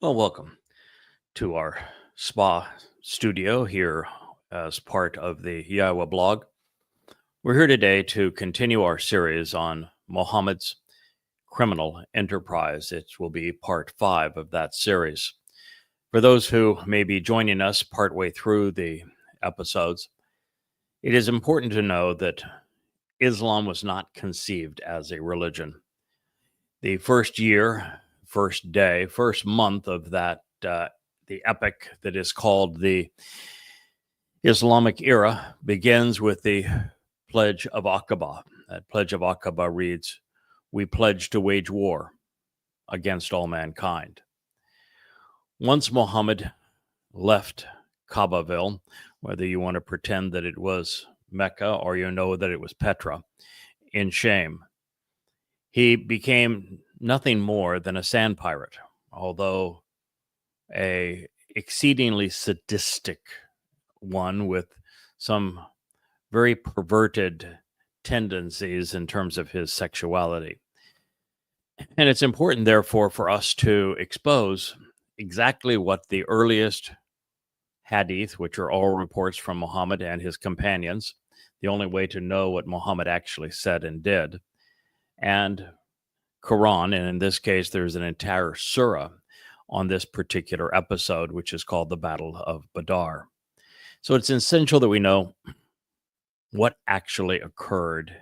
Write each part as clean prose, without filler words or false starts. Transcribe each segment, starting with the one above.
Well, welcome to our spa studio here as part of the Yahweh blog. We're here today to continue our series on Mohammed's criminal enterprise. It will be part 5 of that series. For those who may be joining us partway through the episodes, it is important to know that Islam was not conceived as a religion. The first year, first day, first month of the epic that is called the Islamic era begins with the Pledge of Aqaba. That Pledge of Aqaba reads, "We pledge to wage war against all mankind." Once Muhammad left Kaabaville, whether you want to pretend that it was Mecca or you know that it was Petra, in shame, he became nothing more than a sand pirate, although a exceedingly sadistic one with some very perverted tendencies in terms of his sexuality. And it's important, therefore, for us to expose exactly what the earliest hadith, which are all reports from Muhammad and his companions, the only way to know what Muhammad actually said and did, and Quran, and in this case, there's an entire surah on this particular episode, which is called the Battle of Badr. So it's essential that we know what actually occurred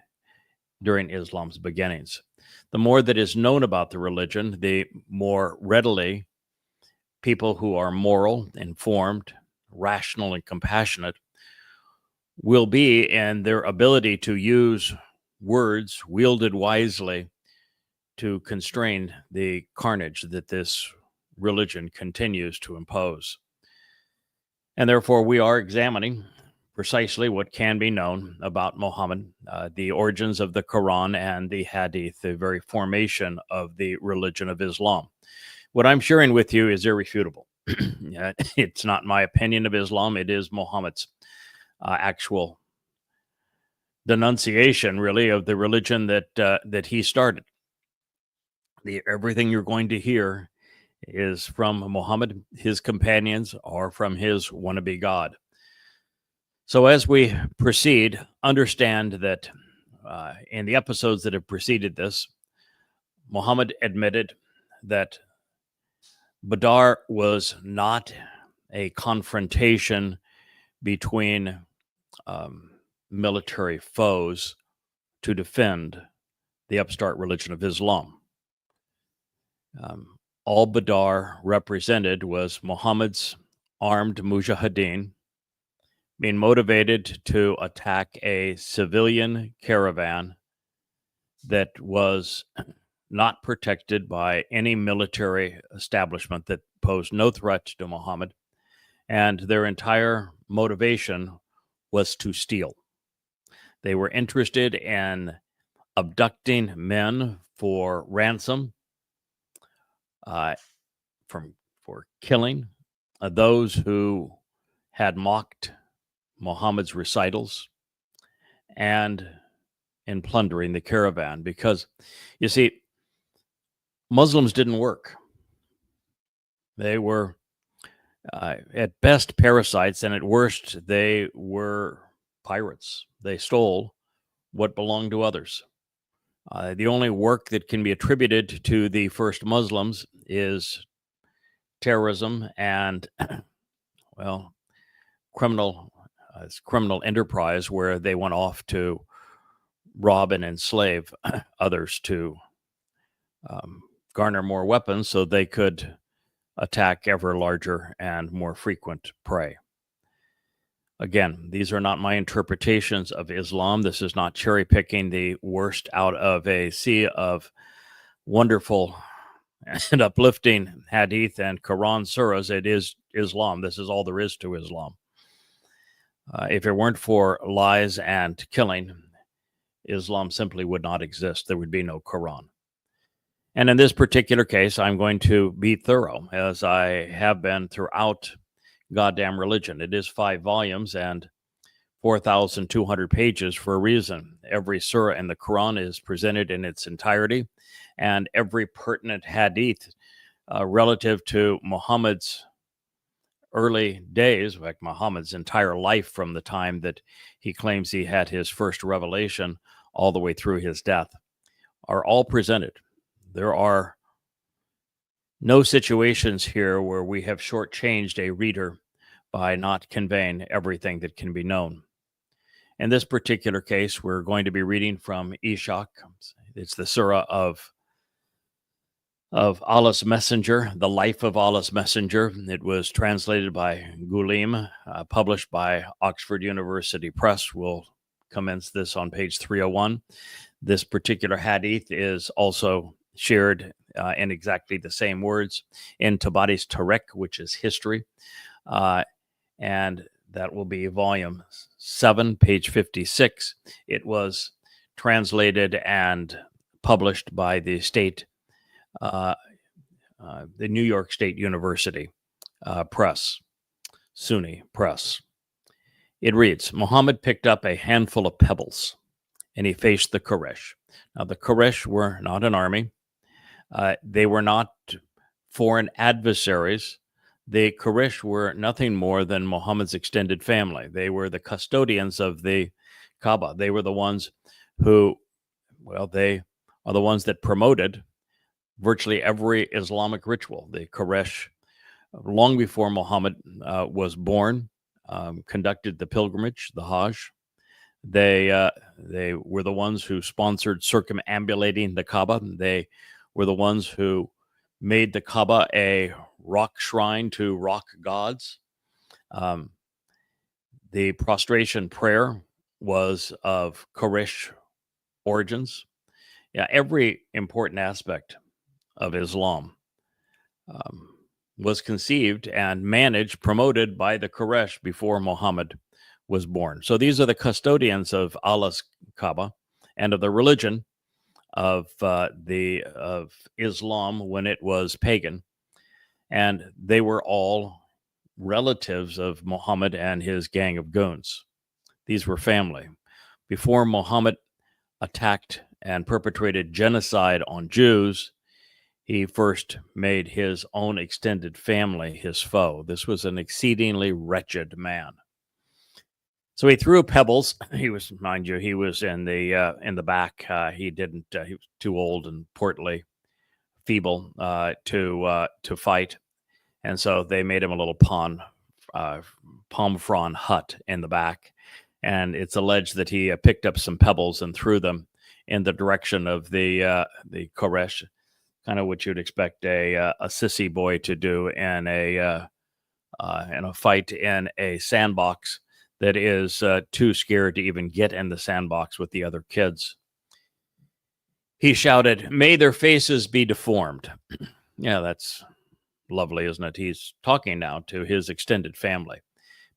during Islam's beginnings. The more that is known about the religion, the more readily people who are moral, informed, rational, and compassionate will be in their ability to use words wielded wisely to constrain the carnage that this religion continues to impose. And therefore, we are examining precisely what can be known about Muhammad, the origins of the Quran and the Hadith, the very formation of the religion of Islam. What I'm sharing with you is irrefutable. It's not my opinion of Islam. It is Muhammad's actual denunciation, really, of the religion that he started. Everything you're going to hear is from Muhammad, his companions, or from his wannabe God. So as we proceed, understand that in the episodes that have preceded this, Muhammad admitted that Badr was not a confrontation between military foes to defend the upstart religion of Islam. All Badr represented was Muhammad's armed mujahideen being motivated to attack a civilian caravan that was not protected by any military establishment, that posed no threat to Muhammad, and their entire motivation was to steal. They were interested in abducting men for ransom, for killing those who had mocked Muhammad's recitals, and in plundering the caravan. Because, you see, Muslims didn't work. They were, at best, parasites, and at worst, they were pirates. They stole what belonged to others. The only work that can be attributed to the first Muslims is terrorism and, well, criminal enterprise, where they went off to rob and enslave others to garner more weapons so they could attack ever larger and more frequent prey. Again, these are not my interpretations of Islam. This is not cherry picking the worst out of a sea of wonderful and uplifting hadith and Quran surahs. It is Islam. This is all there is to Islam. If it weren't for lies and killing, Islam simply would not exist. There would be no Quran. And in this particular case, I'm going to be thorough, as I have been throughout goddamn religion. It is 5 volumes and 4,200 pages for a reason. Every surah in the Quran is presented in its entirety, and every pertinent hadith relative to Muhammad's early days, like Muhammad's entire life from the time that he claims he had his first revelation all the way through his death, are all presented. There are no situations here where we have shortchanged a reader by not conveying everything that can be known. In this particular case, we're going to be reading from Ishaq. It's the surah of Allah's Messenger, the life of Allah's Messenger. It was translated by Gulim, published by Oxford University Press. We'll commence this on page 301. This particular hadith is also shared in exactly the same words in Tabari's Tarek, which is history. And that will be volume 7, page 56. It was translated and published by the New York State University Press, Sunni Press. It reads, Muhammad picked up a handful of pebbles and he faced the Quraysh. Now, the Quraysh were not an army. They were not foreign adversaries. The Quraysh were nothing more than Muhammad's extended family. They were the custodians of the Kaaba. They were the ones who, they are the ones that promoted virtually every Islamic ritual. The Quraysh, long before Muhammad was born, conducted the pilgrimage, the Hajj. They were the ones who sponsored circumambulating the Kaaba. They were the ones who made the Kaaba a rock shrine to rock gods. The prostration prayer was of Quraysh origins. Yeah, every important aspect of Islam was conceived and managed, promoted by the Quraysh before Muhammad was born. So these are the custodians of Allah's Kaaba and of the religion of Islam when it was pagan, and they were all relatives of Muhammad and his gang of goons. These were family. Before Muhammad attacked and perpetrated genocide on Jews, he first made his own extended family his foe. This was an exceedingly wretched man. So he threw pebbles. He was, mind you, he was in the back. He was too old and portly, feeble to fight, and so they made him a little palm frond hut in the back. And it's alleged that he picked up some pebbles and threw them in the direction of the Quraysh, kind of what you'd expect a sissy boy to do in a fight in a sandbox that is too scared to even get in the sandbox with the other kids. He shouted, "May their faces be deformed." Yeah, that's lovely, isn't it? He's talking now to his extended family.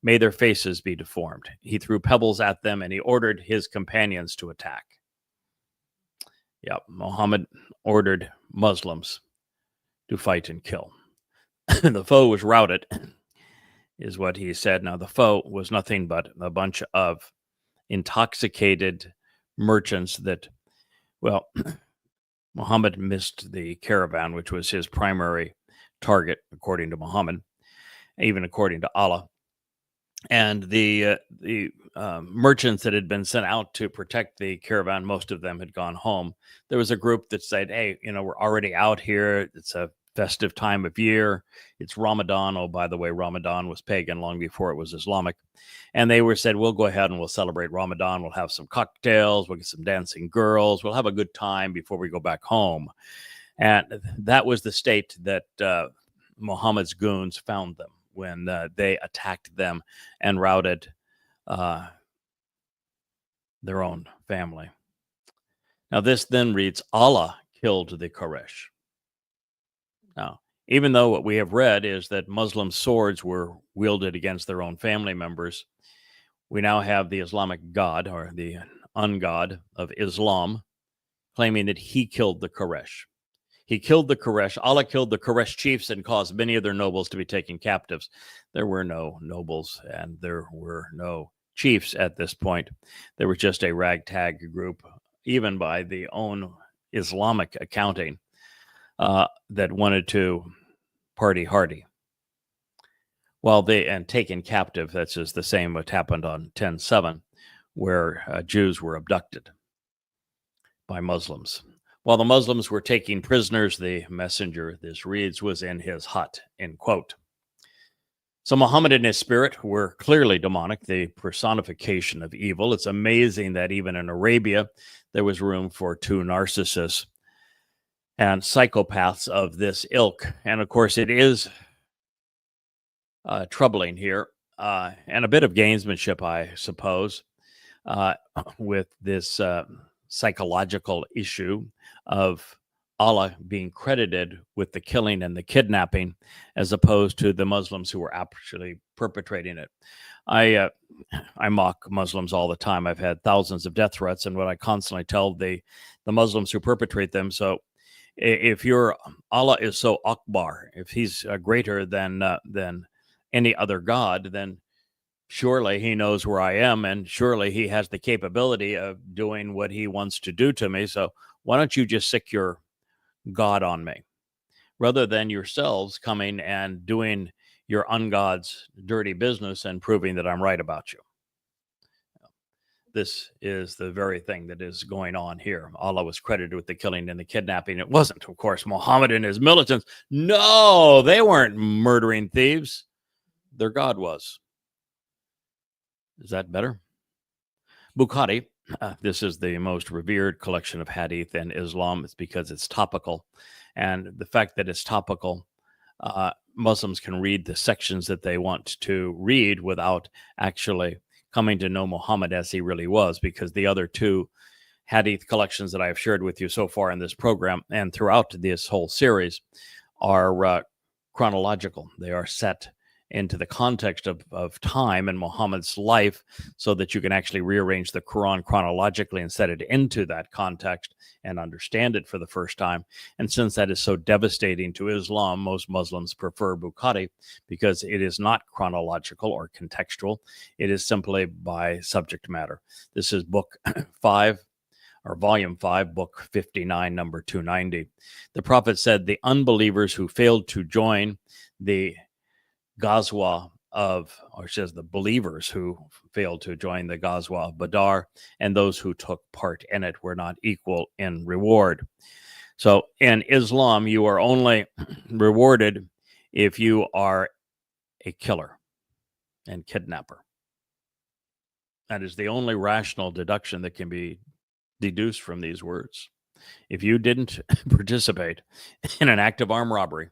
May their faces be deformed. He threw pebbles at them and he ordered his companions to attack. Yeah, Muhammad ordered Muslims to fight and kill. The foe was routed, is what he said. Now, the foe was nothing but a bunch of intoxicated merchants that, Muhammad missed the caravan, which was his primary target, according to Muhammad, even according to Allah. And the merchants that had been sent out to protect the caravan, most of them had gone home. There was a group that said, hey, we're already out here. It's a festive time of year. It's Ramadan. Oh, by the way, Ramadan was pagan long before it was Islamic. And they said, we'll go ahead and we'll celebrate Ramadan. We'll have some cocktails. We'll get some dancing girls. We'll have a good time before we go back home. And that was the state that Muhammad's goons found them when they attacked them and routed their own family. Now, this then reads, Allah killed the Quraysh. Now, even though what we have read is that Muslim swords were wielded against their own family members, we now have the Islamic God, or the ungod of Islam, claiming that he killed the Quraysh. He killed the Quraysh. Allah killed the Quraysh chiefs and caused many of their nobles to be taken captives. There were no nobles and there were no chiefs at this point. There was just a ragtag group, even by the own Islamic accounting, that wanted to party hardy. Well, and taken captive, that's just the same what happened on 10/7, where Jews were abducted by Muslims. While the Muslims were taking prisoners, the messenger, this reads, was in his hut, end quote. So Muhammad and his spirit were clearly demonic, the personification of evil. It's amazing that even in Arabia, there was room for two narcissists and psychopaths of this ilk. And of course, it is troubling here, and a bit of gamesmanship, I suppose, with this psychological issue of Allah being credited with the killing and the kidnapping, as opposed to the Muslims who were actually perpetrating it. I mock Muslims all the time. I've had thousands of death threats, and what I constantly tell the Muslims who perpetrate them. So, if your Allah is so Akbar, if He's greater than any other god, then surely He knows where I am, and surely He has the capability of doing what He wants to do to me. So why don't you just sick your God on me, rather than yourselves coming and doing your ungod's dirty business and proving that I'm right about you. This is the very thing that is going on here. Allah was credited with the killing and the kidnapping. It wasn't, of course, Muhammad and his militants. No, they weren't murdering thieves. Their God was. Is that better? Bukhari, this is the most revered collection of hadith in Islam. It's because it's topical. And the fact that it's topical, Muslims can read the sections that they want to read without actually coming to know Muhammad as he really was, because the other two hadith collections that I have shared with you so far in this program and throughout this whole series are chronological. They are set into the context of time and Muhammad's life, so that you can actually rearrange the Quran chronologically and set it into that context and understand it for the first time. And since that is so devastating to Islam, most Muslims prefer Bukhari because it is not chronological or contextual. It is simply by subject matter. This is book 5, or volume 5, book 59, number 290. The Prophet said, the unbelievers who failed to join the Ghazwa of, or says the believers who failed to join the Ghazwa of Badr, and those who took part in it were not equal in reward. So in Islam, you are only rewarded if you are a killer and kidnapper. That is the only rational deduction that can be deduced from these words. If you didn't participate in an act of armed robbery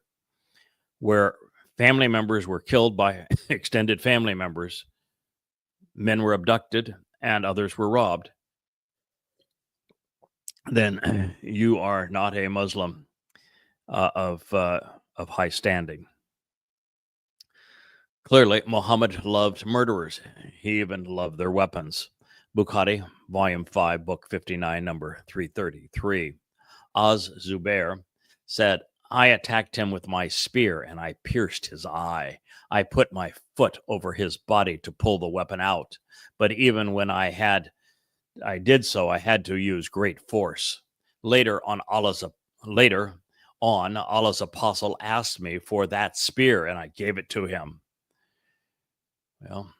where family members were killed by extended family members, men were abducted, and others were robbed, then you are not a Muslim of high standing. Clearly, Muhammad loved murderers. He even loved their weapons. Bukhari, volume 5, book 59, number 333. Az-Zubair said, I attacked him with my spear and I pierced his eye. I put my foot over his body to pull the weapon out. But even when I did so, I had to use great force. Later on, Allah's apostle asked me for that spear and I gave it to him. Well,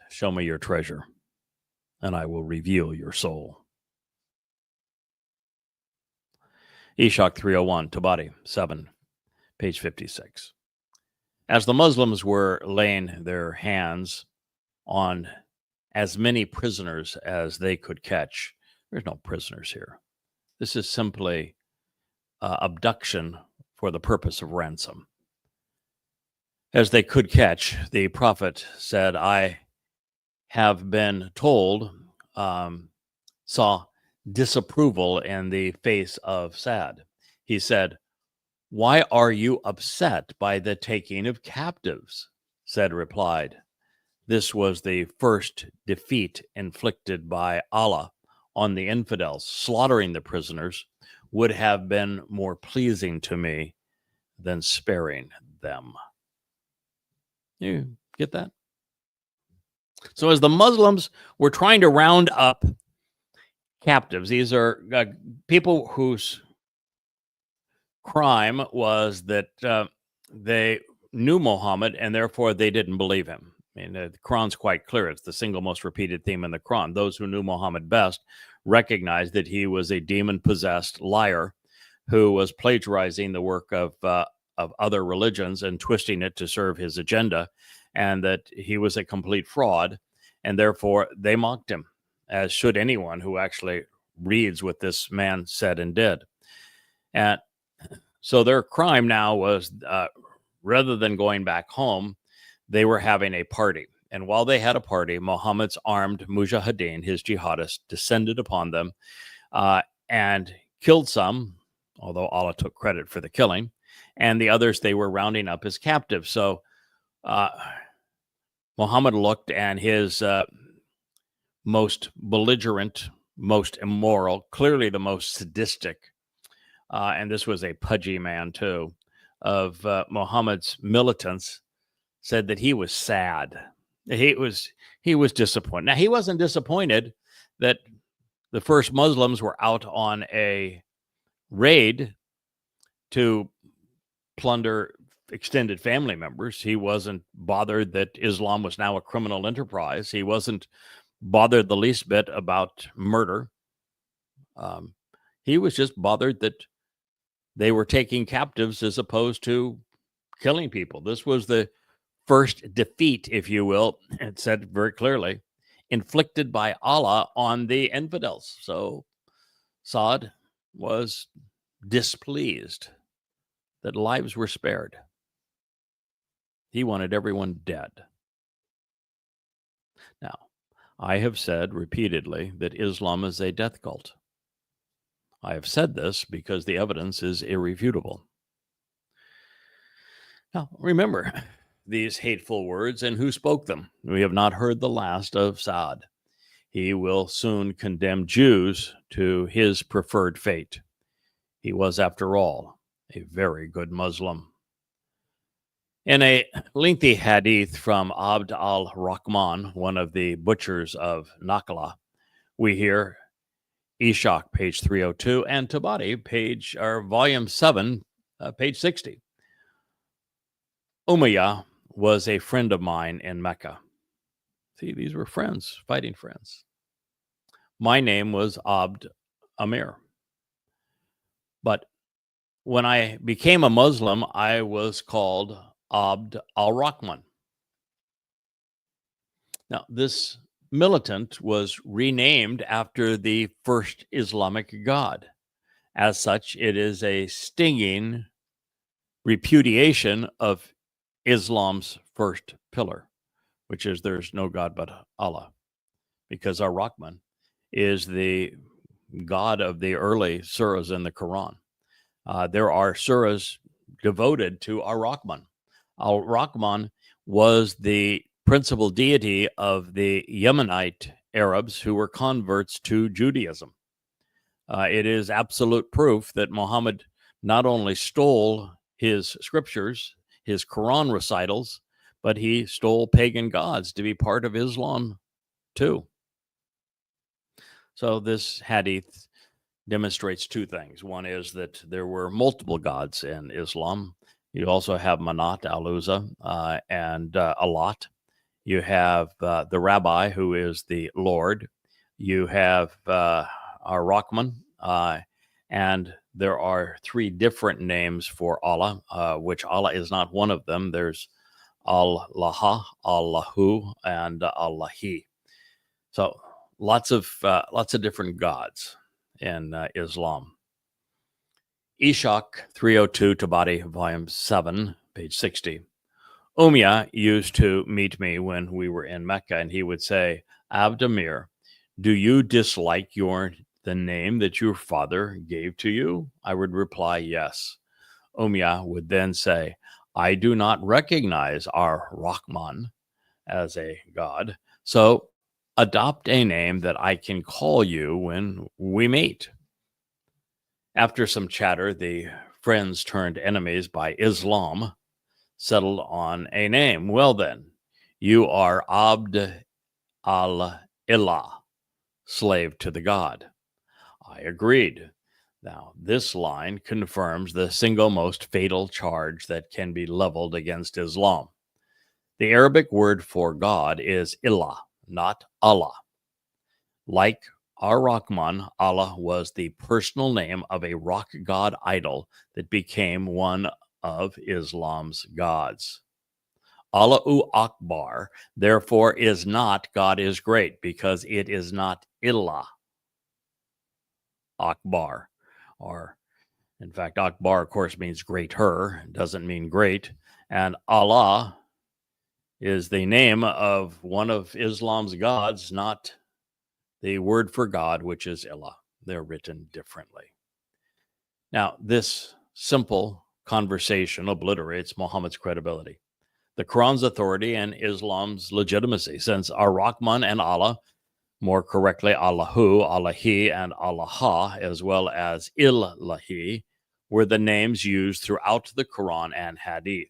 show me your treasure and I will reveal your soul. Ishaq 301, Tabari 7, page 56. As the Muslims were laying their hands on as many prisoners as they could catch, there's no prisoners here. This is simply abduction for the purpose of ransom. As they could catch, the Prophet said, I have been told, saw disapproval in the face of Saad. He said, why are you upset by the taking of captives? Saad replied, this was the first defeat inflicted by Allah on the infidels. Slaughtering the prisoners would have been more pleasing to me than sparing them. You get that? So as the Muslims were trying to round up captives, these are people whose crime was that they knew Muhammad and therefore they didn't believe him. I mean, the Quran's quite clear. It's the single most repeated theme in the Quran. Those who knew Muhammad best recognized that he was a demon-possessed liar who was plagiarizing the work of other religions and twisting it to serve his agenda, and that he was a complete fraud, and therefore they mocked him, as should anyone who actually reads what this man said and did. And so their crime now was, rather than going back home, they were having a party. And while they had a party, Muhammad's armed mujahideen, his jihadists, descended upon them and killed some, although Allah took credit for the killing, and the others they were rounding up as captives. So Muhammad looked, and his most belligerent, most immoral, clearly the most sadistic, and this was a pudgy man too, of Muhammad's militants, said that he was sad. He was disappointed. Now, he wasn't disappointed that the first Muslims were out on a raid to plunder extended family members. He wasn't bothered that Islam was now a criminal enterprise. He wasn't bothered the least bit about murder. He was just bothered that they were taking captives as opposed to killing people. This was the first defeat, if you will, it said very clearly, inflicted by Allah on the infidels. So Saad was displeased that lives were spared. He wanted everyone dead. Now, I have said repeatedly that Islam is a death cult. I have said this because the evidence is irrefutable. Now, remember these hateful words and who spoke them. We have not heard the last of Saad. He will soon condemn Jews to his preferred fate. He was, after all, a very good Muslim. In a lengthy hadith from Abd al-Rahman, one of the butchers of Naqla, we hear Ishaq, page 302, and Tabari, volume 7, page 60. Umayyah was a friend of mine in Mecca. See, these were friends, fighting friends. My name was Abd Amir. But when I became a Muslim, I was called Abd al-Rahman. Now, this militant was renamed after the first Islamic god. As such, it is a stinging repudiation of Islam's first pillar, which is there's no God but Allah, because Ar-Rahman is the God of the early surahs in the Quran. There are surahs devoted to Ar-Rahman. Ar-Rahman was the principal deity of the Yemenite Arabs who were converts to Judaism. It is absolute proof that Muhammad not only stole his scriptures, his Quran recitals, but he stole pagan gods to be part of Islam too. So this hadith demonstrates two things. One is that there were multiple gods in Islam. You also have Manat, Al-Uzza, and Alat. You have the rabbi, who is the Lord. You have Ar-Rahman, and there are three different names for Allah, which Allah is not one of them. There's Allah, Allahu, and Allahi. So lots of different gods in Islam. Ishaq 302, Tabari, volume 7, page 60. Umayyah used to meet me when we were in Mecca, and he would say, Abd Amir, do you dislike the name that your father gave to you? I would reply, yes. Umayyah would then say, I do not recognize Ar-Rahman as a god, so adopt a name that I can call you when we meet. After some chatter, the friends turned enemies by Islam settled on a name. Well then, you are Abd al-Ilah, slave to the God. I agreed. Now, this line confirms the single most fatal charge that can be leveled against Islam. The Arabic word for God is Ilah, not Allah. Like Ar-Rahman, Allah was the personal name of a rock god idol that became one of Islam's gods. Allahu Akbar, therefore, is not God is great because it is not Ilah Akbar. Or, in fact, Akbar, of course, means greater, doesn't mean great. And Allah is the name of one of Islam's gods, not the word for God, which is Ilah. They're written differently. Now, this simple conversation obliterates Muhammad's credibility, the Quran's authority, and Islam's legitimacy, since Ar-Rahman and Allah, more correctly Allahu, Allahi, and Allah, as well as Ilahi, were the names used throughout the Quran and Hadith.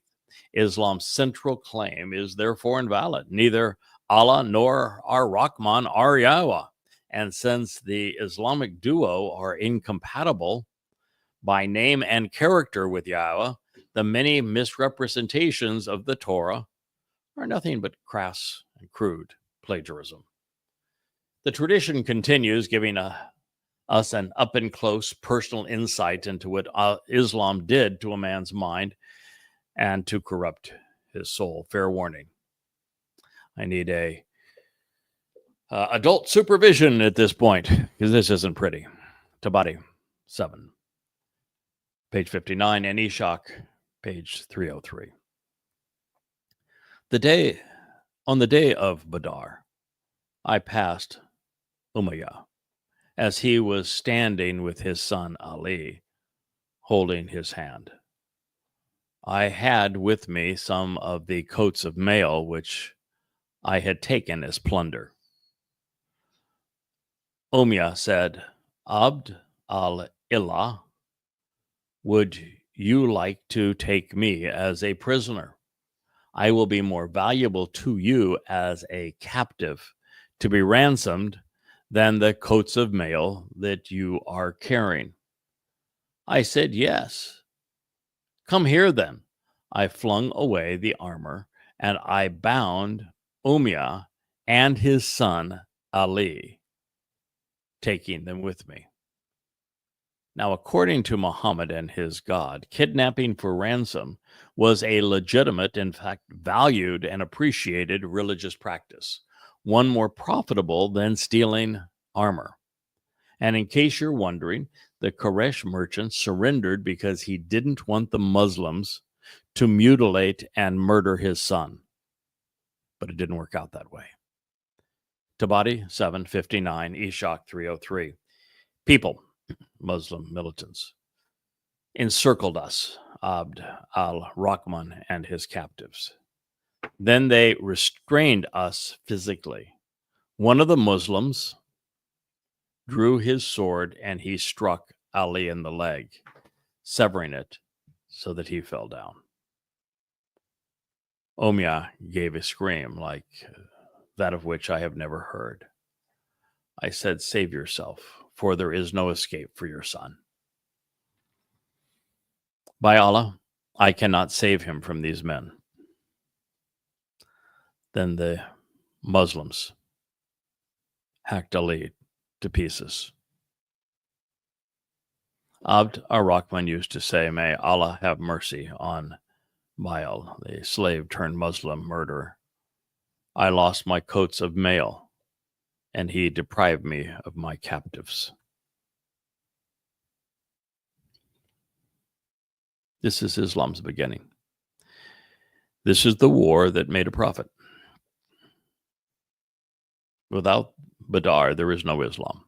Islam's central claim is therefore invalid. Neither Allah nor Ar-Rahman are Yahweh. And since the Islamic duo are incompatible by name and character with Yahweh, the many misrepresentations of the Torah are nothing but crass and crude plagiarism. The tradition continues, giving us an up-and-close personal insight into what Islam did to a man's mind and to corrupt his soul. Fair warning. I need a adult supervision at this point, because this isn't pretty. Tabari 7, page 59, and Ishaq, page 303. On the day of Badr, I passed Umayyah as he was standing with his son Ali, holding his hand. I had with me some of the coats of mail which I had taken as plunder. Umayyah said, Abd al-Ilah, would you like to take me as a prisoner? I will be more valuable to you as a captive to be ransomed than the coats of mail that you are carrying. I said, yes. Come here then. I flung away the armor and I bound Umayyah and his son Ali, taking them with me. Now, according to Muhammad and his God, kidnapping for ransom was a legitimate, in fact, valued and appreciated religious practice, one more profitable than stealing armor. And in case you're wondering, the Quraysh merchant surrendered because he didn't want the Muslims to mutilate and murder his son. But it didn't work out that way. Tabari 759, Ishaq 303. People, Muslim militants, encircled us, Abd al-Rahman and his captives. Then they restrained us physically. One of the Muslims drew his sword and he struck Ali in the leg, severing it so that he fell down. Umayyah gave a scream like that of which I have never heard. I said, save yourself, for there is no escape for your son. By Allah, I cannot save him from these men. Then the Muslims hacked Ali to pieces. Abd ar-Rahman used to say, may Allah have mercy on Mail, the slave turned Muslim murderer. I lost my coats of mail, and he deprived me of my captives. This is Islam's beginning. This is the war that made a prophet. Without Badr, there is no Islam.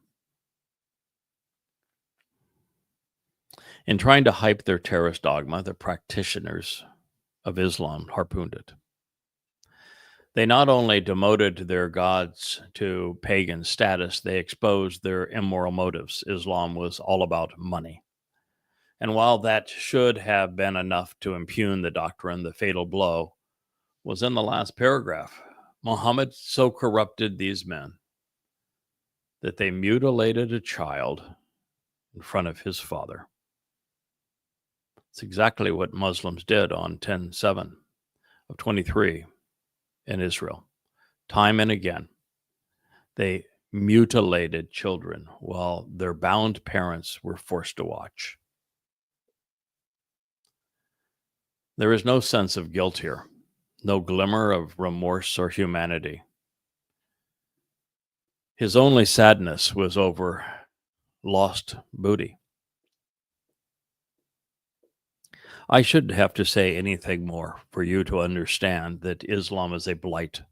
In trying to hype their terrorist dogma, the practitioners of Islam harpooned it. They not only demoted their gods to pagan status, they exposed their immoral motives. Islam was all about money. And while that should have been enough to impugn the doctrine, the fatal blow was in the last paragraph. Muhammad so corrupted these men that they mutilated a child in front of his father. It's exactly what Muslims did on 10/7 of 23 in Israel. Time and again, they mutilated children while their bound parents were forced to watch. There is no sense of guilt here, no glimmer of remorse or humanity. His only sadness was over lost booty. I shouldn't have to say anything more for you to understand that Islam is a blight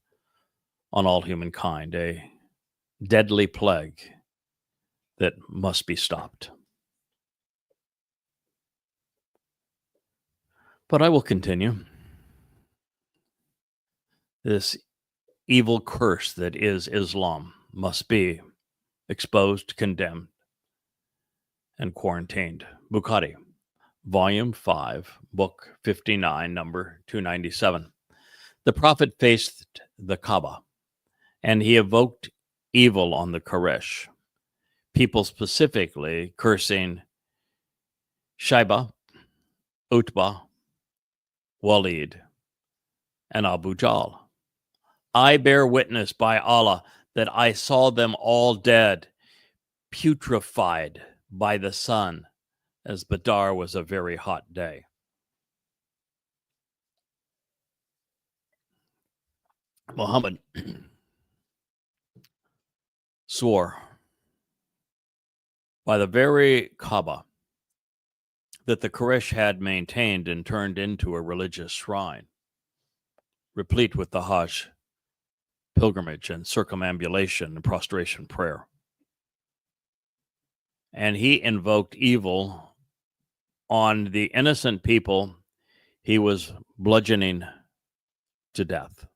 on all humankind, a deadly plague that must be stopped. But I will continue. This evil curse that is Islam must be exposed, condemned, and quarantined. Bukhari, Volume 5, Book 59, number 297. The Prophet faced the Kaaba, and he evoked evil on the Quraysh, people specifically cursing Shaiba, Utbah, Walid, and Abu Jahl. I bear witness by Allah that I saw them all dead, putrefied by the sun, as Badr was a very hot day. Muhammad swore by the very Kaaba that the Quraysh had maintained and turned into a religious shrine, replete with the Hajj pilgrimage and circumambulation and prostration prayer. And he invoked evil on the innocent people he was bludgeoning to death.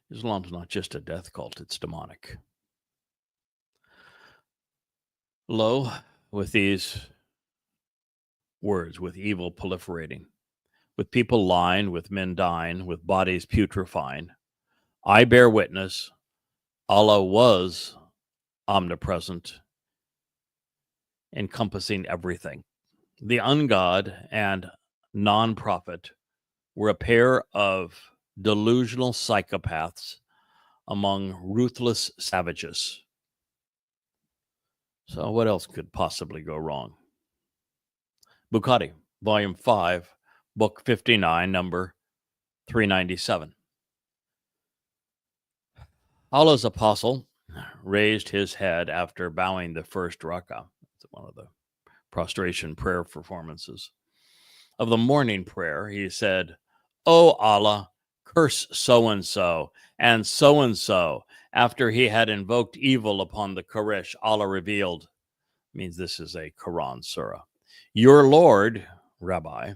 Islam's not just a death cult, it's demonic. Lo, with these words, with evil proliferating, with people lying, with men dying, with bodies putrefying, I bear witness Allah was omnipresent, encompassing everything. The ungod and non-prophet were a pair of delusional psychopaths among ruthless savages. So what else could possibly go wrong? Bukhari, Volume 5, Book 59, number 397. Allah's apostle raised his head after bowing the first rak'ah. It's one of the prostration prayer performances of the morning prayer. He said, "O Allah, curse so-and-so and so-and-so." After he had invoked evil upon the Quraysh, Allah revealed, means this is a Quran surah, "Your Lord, Rabbi,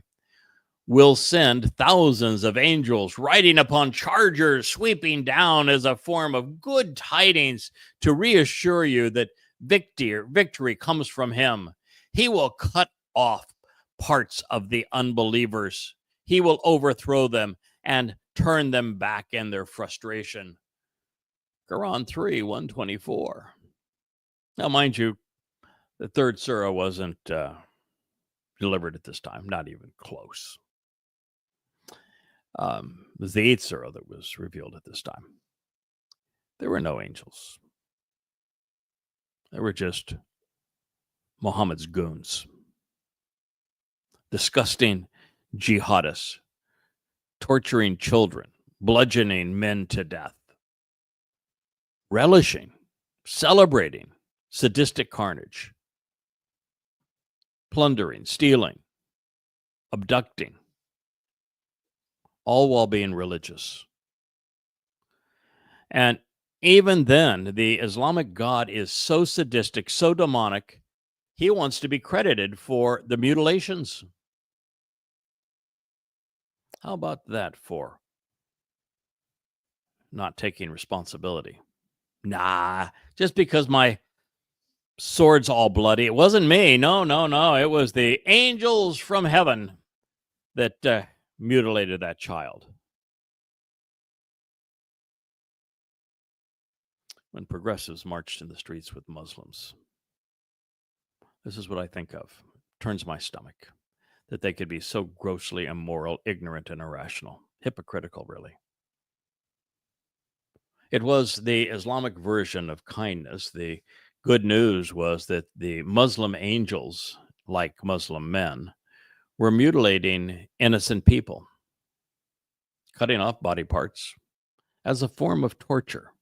will send thousands of angels riding upon chargers, sweeping down as a form of good tidings to reassure you that victory comes from him. He will cut off parts of the unbelievers. He will overthrow them and turn them back in their frustration." Quran 3, 124. Now, mind you, the third surah wasn't delivered at this time, not even close. It was the 8th surah that was revealed at this time. There were no angels. They were just Muhammad's goons. Disgusting jihadists, torturing children, bludgeoning men to death, relishing, celebrating sadistic carnage, plundering, stealing, abducting, all while being religious. And even then, the Islamic God is so sadistic, so demonic, he wants to be credited for the mutilations. How about that for not taking responsibility? Nah, just because my sword's all bloody, it wasn't me. No. It was the angels from heaven that mutilated that child. when progressives marched in the streets with Muslims. This is what I think of. Turns my stomach that they could be so grossly immoral, ignorant, and irrational. Hypocritical, really. It was the Islamic version of kindness. The good news was that the Muslim angels, like Muslim men, were mutilating innocent people, cutting off body parts as a form of torture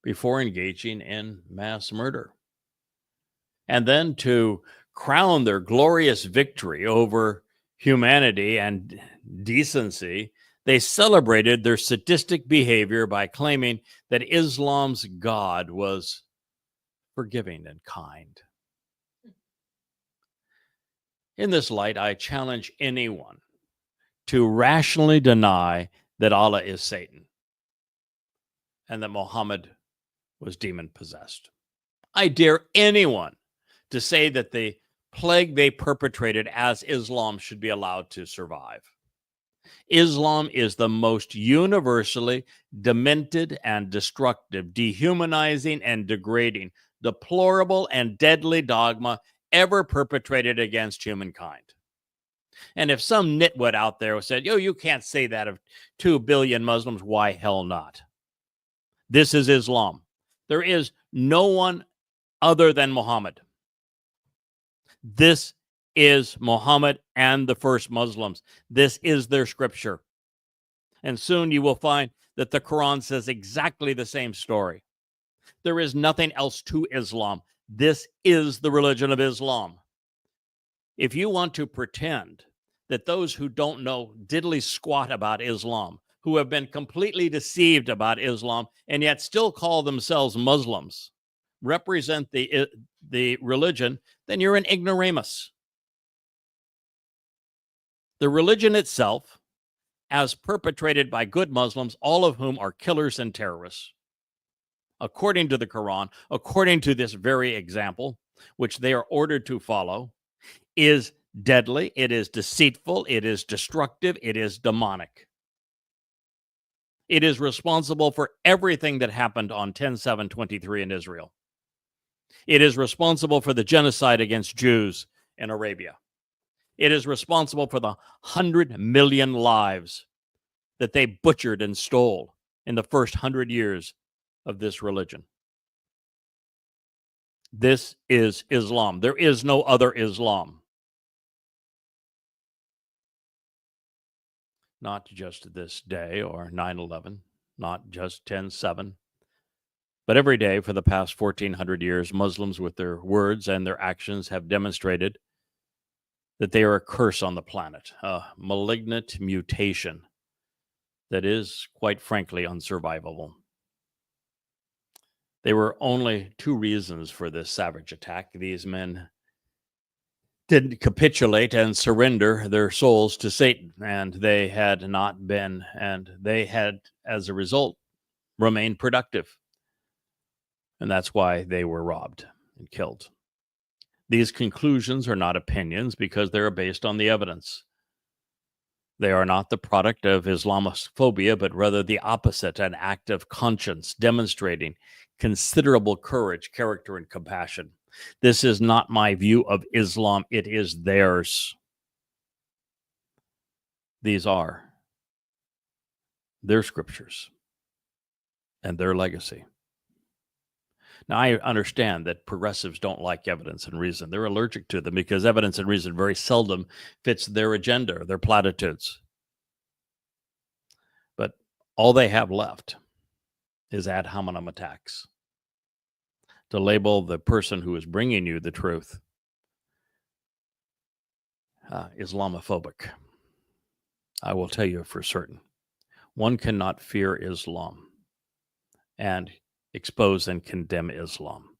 before engaging in mass murder. And then to crown their glorious victory over humanity and decency, they celebrated their sadistic behavior by claiming that Islam's God was forgiving and kind. In this light, I challenge anyone to rationally deny that Allah is Satan and that Muhammad was demon-possessed. I dare anyone to say that the plague they perpetrated as Islam should be allowed to survive. Islam is the most universally demented and destructive, dehumanizing and degrading, deplorable and deadly dogma ever perpetrated against humankind. And if some nitwit out there said, you can't say that of 2 billion Muslims, why hell not? This is Islam. There is no one other than Muhammad. This is Muhammad and the first Muslims. This is their scripture. And soon you will find that the Quran says exactly the same story. There is nothing else to Islam. This is the religion of Islam. If you want to pretend that those who don't know diddly squat about Islam, who have been completely deceived about Islam, and yet still call themselves Muslims, represent the religion, then you're an ignoramus. The religion itself, as perpetrated by good Muslims, all of whom are killers and terrorists, according to the Quran, according to this very example, which they are ordered to follow, is deadly, it is deceitful, it is destructive, it is demonic. It is responsible for everything that happened on 10/7/23 in Israel. It is responsible for the genocide against Jews in Arabia. It is responsible for the 100 million lives that they butchered and stole in the first 100 years of this religion. This is Islam. There is no other Islam. Not just this day or 9/11, not just 10/7, but every day for the past 1400 years, Muslims with their words and their actions have demonstrated that they are a curse on the planet, a malignant mutation that is, quite frankly, unsurvivable. There were only two reasons for this savage attack. These men didn't capitulate and surrender their souls to Satan, and they had not been, and they had, as a result, remained productive. And that's why they were robbed and killed. These conclusions are not opinions because they are based on the evidence. They are not the product of Islamophobia, but rather the opposite, an act of conscience demonstrating considerable courage, character, and compassion. This is not my view of Islam. It is theirs. These are their scriptures and their legacy. Now, I understand that progressives don't like evidence and reason. They're allergic to them because evidence and reason very seldom fits their agenda or their platitudes. But all they have left is ad hominem attacks to label the person who is bringing you the truth Islamophobic. I will tell you for certain, one cannot fear Islam and expose and condemn Islam.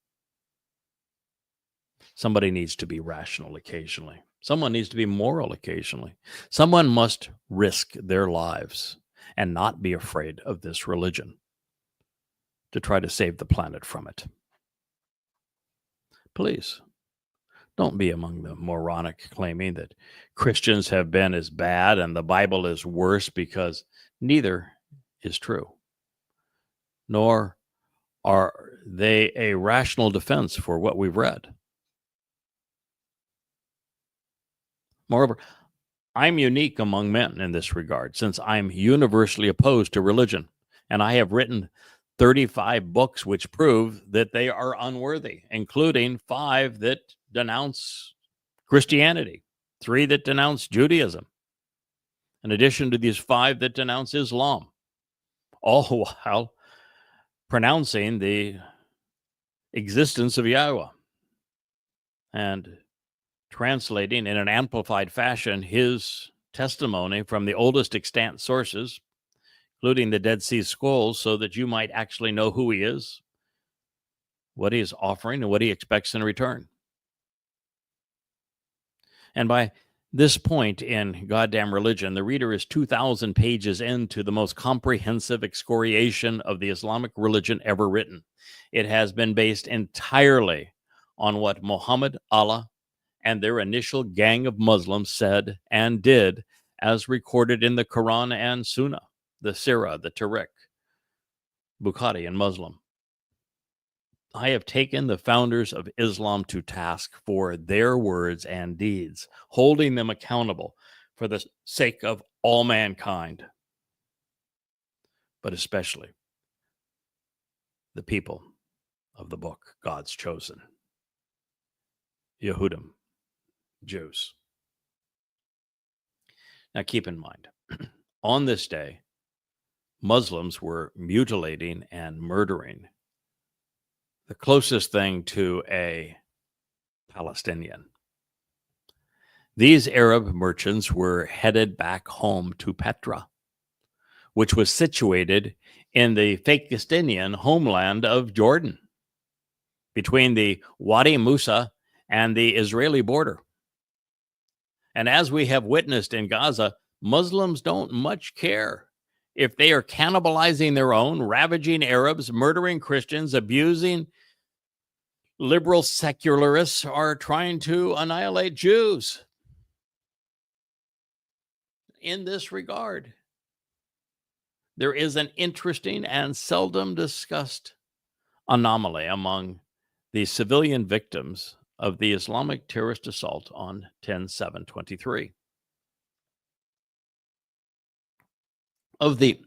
Somebody needs to be rational occasionally. Someone needs to be moral occasionally. Someone must risk their lives and not be afraid of this religion to try to save the planet from it. Please, don't be among the moronic claiming that Christians have been as bad and the Bible is worse, because neither is true. Nor Are they a rational defense for what we've read? Moreover, I'm unique among men in this regard, since I'm universally opposed to religion, and I have written 35 books which prove that they are unworthy, including 5 that denounce Christianity, 3 that denounce Judaism, in addition to these 5 that denounce Islam, all while pronouncing the existence of Yahweh and translating in an amplified fashion his testimony from the oldest extant sources, including the Dead Sea Scrolls, so that you might actually know who he is, what he is offering, and what he expects in return. And by this point in Goddamn Religion, the reader is 2,000 pages into the most comprehensive excoriation of the Islamic religion ever written. It has been based entirely on what Muhammad, Allah, and their initial gang of Muslims said and did, as recorded in the Quran and Sunnah, the Sirah, the Tariq, Bukhari, and Muslim. I have taken the founders of Islam to task for their words and deeds, holding them accountable for the sake of all mankind, but especially the people of the book, God's chosen, Yehudim, Jews. Now keep in mind, on this day, Muslims were mutilating and murdering the closest thing to a Palestinian. These Arab merchants were headed back home to Petra, which was situated in the Fakistinian homeland of Jordan, between the Wadi Musa and the Israeli border. And as we have witnessed in Gaza, Muslims don't much care if they are cannibalizing their own, ravaging Arabs, murdering Christians, abusing liberal secularists, or trying to annihilate Jews. In this regard, there is an interesting and seldom discussed anomaly among the civilian victims of the Islamic terrorist assault on 10/7/23. Of the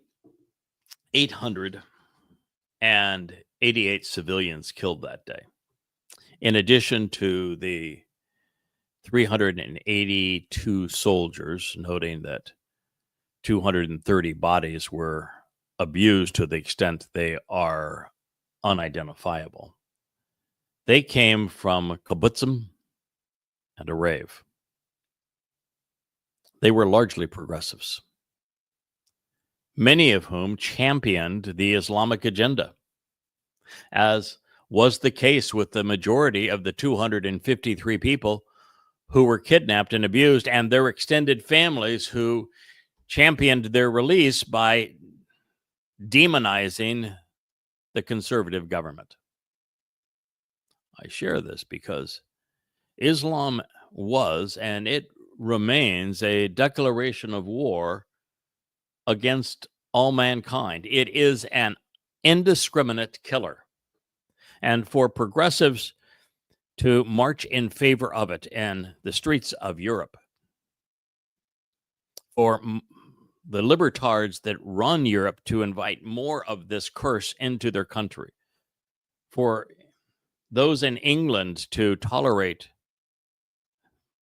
888 civilians killed that day, in addition to the 382 soldiers, noting that 230 bodies were abused to the extent they are unidentifiable. They came from kibbutzim and a rave. They were largely progressives, many of whom championed the Islamic agenda, as was the case with the majority of the 253 people who were kidnapped and abused, and their extended families who championed their release by demonizing the conservative government. I share this because Islam was, and it remains, a declaration of war against all mankind. It is an indiscriminate killer. And for progressives to march in favor of it in the streets of Europe, for the libertards that run Europe to invite more of this curse into their country, for those in England to tolerate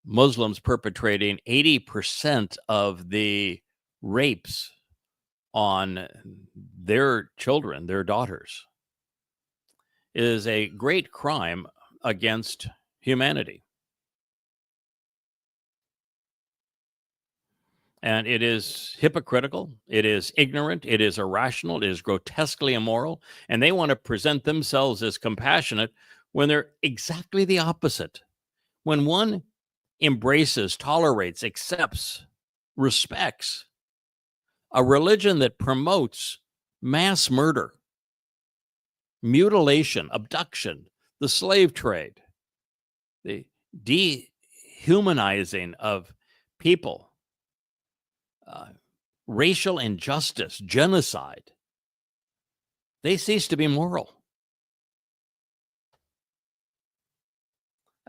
Muslims perpetrating 80% of the rapes on their children, their daughters, is a great crime against humanity. And it is hypocritical, it is ignorant, it is irrational, it is grotesquely immoral, and they want to present themselves as compassionate when they're exactly the opposite. When one embraces, tolerates, accepts, respects a religion that promotes mass murder, mutilation, abduction, the slave trade, the dehumanizing of people, racial injustice, genocide, they cease to be moral.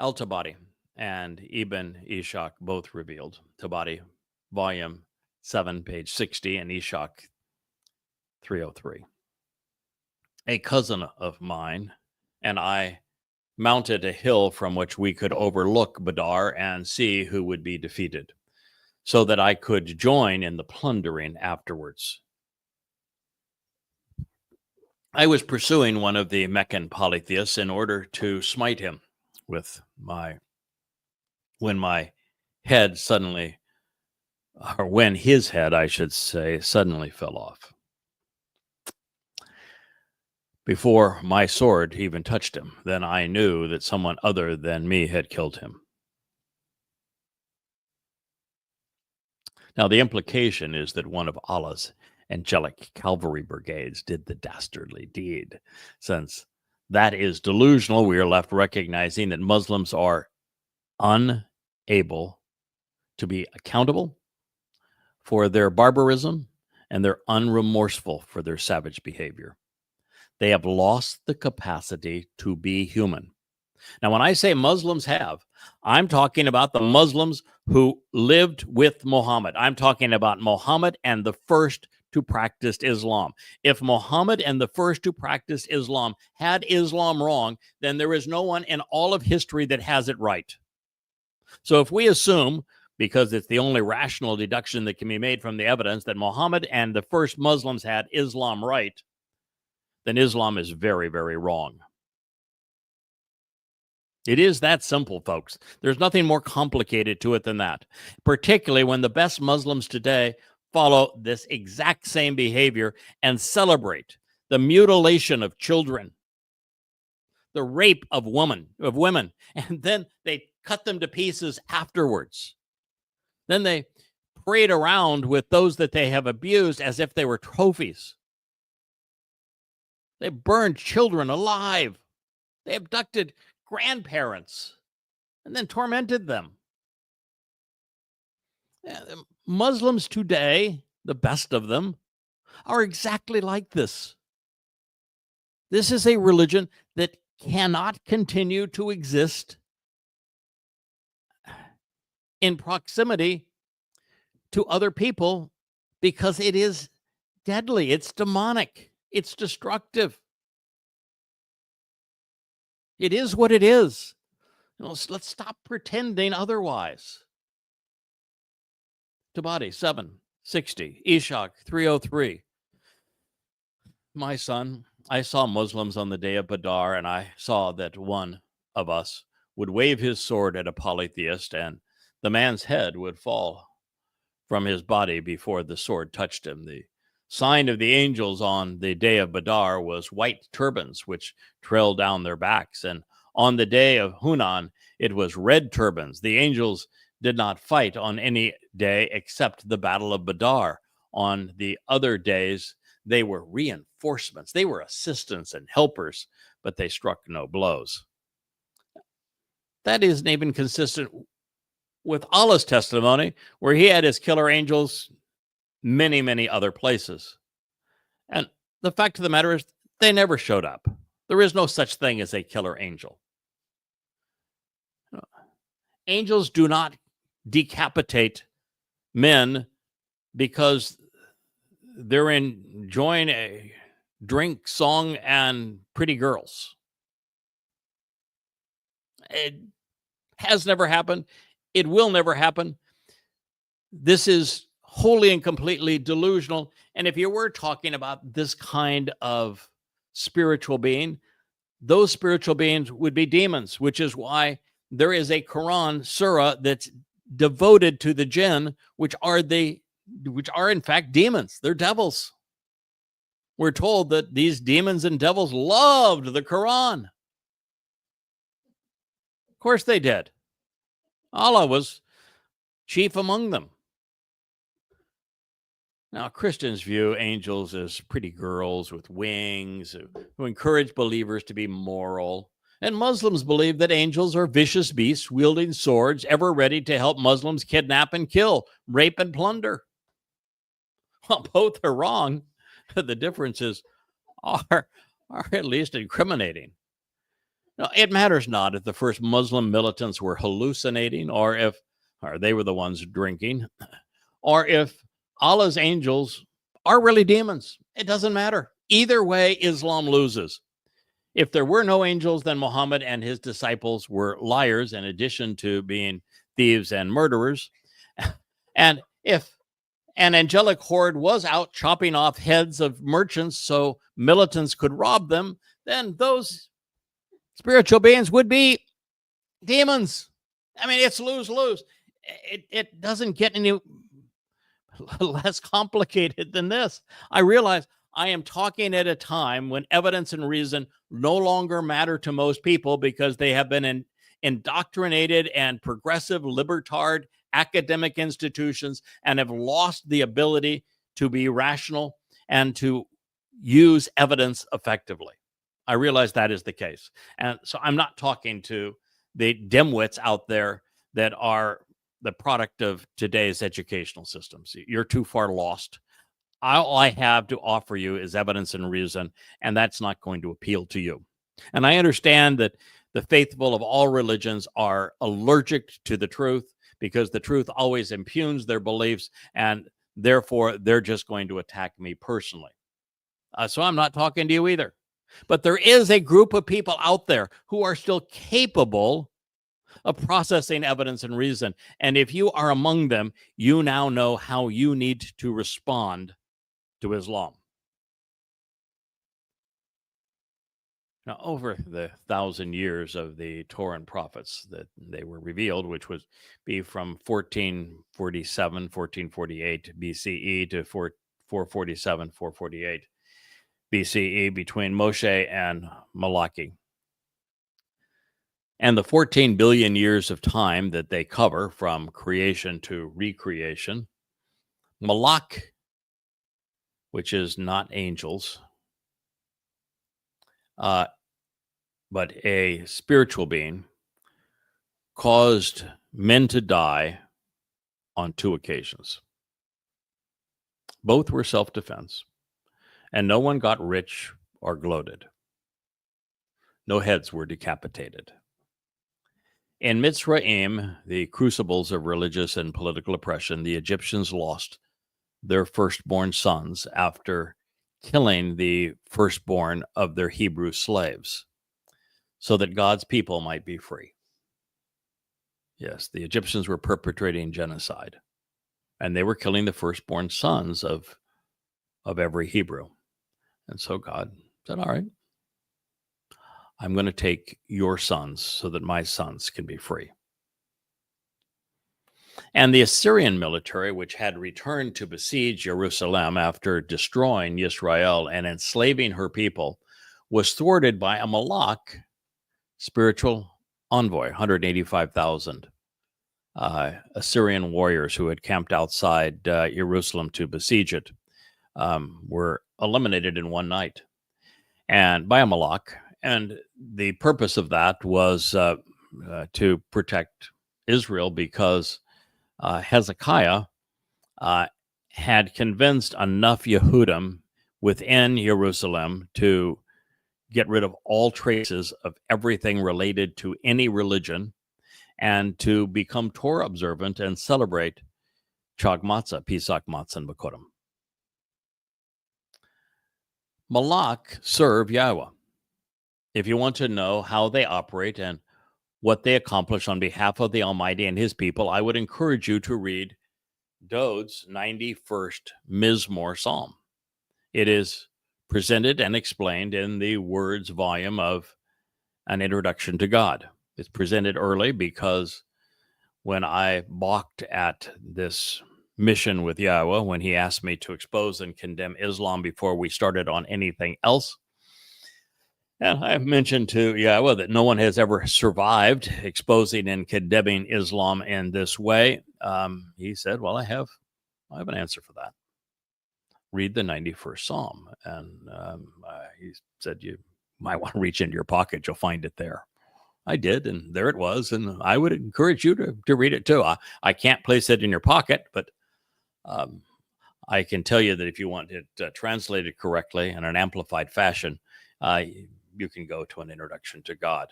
Al-Tabari and Ibn Ishaq both revealed, Tabari, volume 7, page 60, and Ishaq 303. A cousin of mine and I mounted a hill from which we could overlook Badar and see who would be defeated, so that I could join in the plundering afterwards. I was pursuing one of the Meccan polytheists in order to smite him with when my head suddenly, or when his head, I should say, suddenly fell off. Before my sword even touched him, then I knew that someone other than me had killed him. Now, the implication is that one of Allah's angelic cavalry brigades did the dastardly deed. Since that is delusional, we are left recognizing that Muslims are unable to be accountable for their barbarism, and they're unremorseful for their savage behavior. They have lost the capacity to be human. Now, when I say Muslims have, I'm talking about the Muslims who lived with Muhammad. I'm talking about Muhammad and the first who practiced Islam. If Muhammad and the first who practiced Islam had Islam wrong, then there is no one in all of history that has it right. So if we assume, because it's the only rational deduction that can be made from the evidence, that Muhammad and the first Muslims had Islam right, then Islam is very, very wrong. It is that simple, folks. There's nothing more complicated to it than that, particularly when the best Muslims today follow this exact same behavior and celebrate the mutilation of children, the rape of women, and then they cut them to pieces afterwards. Then they parade around with those that they have abused as if they were trophies. They burned children alive. They abducted grandparents and then tormented them. The Muslims today, the best of them, are exactly like this. This is a religion that cannot continue to exist in proximity to other people because it is deadly, it's demonic, it's destructive. It is what it is. Let's stop pretending otherwise. Tabari 760, Ishaq 303. My son, I saw Muslims on the day of Badr, and I saw that one of us would wave his sword at a polytheist, and the man's head would fall from his body before the sword touched him. The sign of the angels on the day of Badr was white turbans, which trailed down their backs. And on the day of Hunan, it was red turbans. The angels did not fight on any day except the Battle of Badr. On the other days, they were reinforcements. They were assistants and helpers, but they struck no blows. That isn't even consistent with Allah's testimony, where he had his killer angels many, many other places. And the fact of the matter is, they never showed up. There is no such thing as a killer angel. Angels do not decapitate men because they're enjoying a drink, song, and pretty girls. It has never happened. It will never happen. This is wholly and completely delusional. And if you were talking about this kind of spiritual being, those spiritual beings would be demons, which is why there is a Quran surah that's devoted to the jinn, which are in fact demons. They're devils. We're told that these demons and devils loved the Quran. Of course they did. Allah was chief among them. Now, Christians view angels as pretty girls with wings who encourage believers to be moral. And Muslims believe that angels are vicious beasts wielding swords, ever ready to help Muslims kidnap and kill, rape and plunder. Well, both are wrong. The differences are at least incriminating. No, it matters not if the first Muslim militants were hallucinating or they were the ones drinking, or if Allah's angels are really demons. It doesn't matter. Either way, Islam loses. If there were no angels, then Muhammad and his disciples were liars in addition to being thieves and murderers. And if an angelic horde was out chopping off heads of merchants so militants could rob them, then those spiritual beings would be demons. I mean, it's lose-lose. It doesn't get any less complicated than this. I realize I am talking at a time when evidence and reason no longer matter to most people because they have been indoctrinated and progressive libertard academic institutions and have lost the ability to be rational and to use evidence effectively. I realize that is the case. And so I'm not talking to the dimwits out there that are the product of today's educational systems. You're too far lost. All I have to offer you is evidence and reason, and that's not going to appeal to you. And I understand that the faithful of all religions are allergic to the truth because the truth always impugns their beliefs, and therefore they're just going to attack me personally. So I'm not talking to you either. But there is a group of people out there who are still capable of processing evidence and reason. And if you are among them, you now know how you need to respond to Islam. Now, over the 1,000 years of the Torah and prophets that they were revealed, which would be from 1447, 1448 BCE to 447, 448 BCE between Moshe and Malachi. And the 14 billion years of time that they cover from creation to recreation, Malak, which is not angels, but a spiritual being, caused men to die on 2 occasions. Both were self-defense, and no one got rich or gloated. No heads were decapitated. In Mitzrayim, the crucibles of religious and political oppression, the Egyptians lost their firstborn sons after killing the firstborn of their Hebrew slaves so that God's people might be free. Yes, the Egyptians were perpetrating genocide, and they were killing the firstborn sons of every Hebrew. And so God said, all right, I'm going to take your sons so that my sons can be free. And the Assyrian military, which had returned to besiege Jerusalem after destroying Israel and enslaving her people, was thwarted by a Malak spiritual envoy, 185,000 Assyrian warriors who had camped outside Jerusalem to besiege it, were eliminated in one night and by a Malak. And the purpose of that was to protect Israel because Hezekiah had convinced enough Yehudim within Jerusalem to get rid of all traces of everything related to any religion and to become Torah observant and celebrate Chag Matzah, Pesach Matzah, and Bikurim. Malak serve Yahweh. If you want to know how they operate and what they accomplish on behalf of the Almighty and his people, I would encourage you to read Dode's 91st Mizmor Psalm. It is presented and explained in the Words volume of An Introduction to God. It's presented early because when I balked at this mission with Yahweh, when he asked me to expose and condemn Islam before we started on anything else, and I've mentioned to Yahweh that no one has ever survived exposing and condemning Islam in this way. He said, well, I have an answer for that. Read the 91st Psalm. And he said, you might want to reach into your pocket. You'll find it there. I did, and there it was. And I would encourage you to read it too. I can't place it in your pocket, but I can tell you that if you want it translated correctly in an amplified fashion, you can go to An Introduction to God.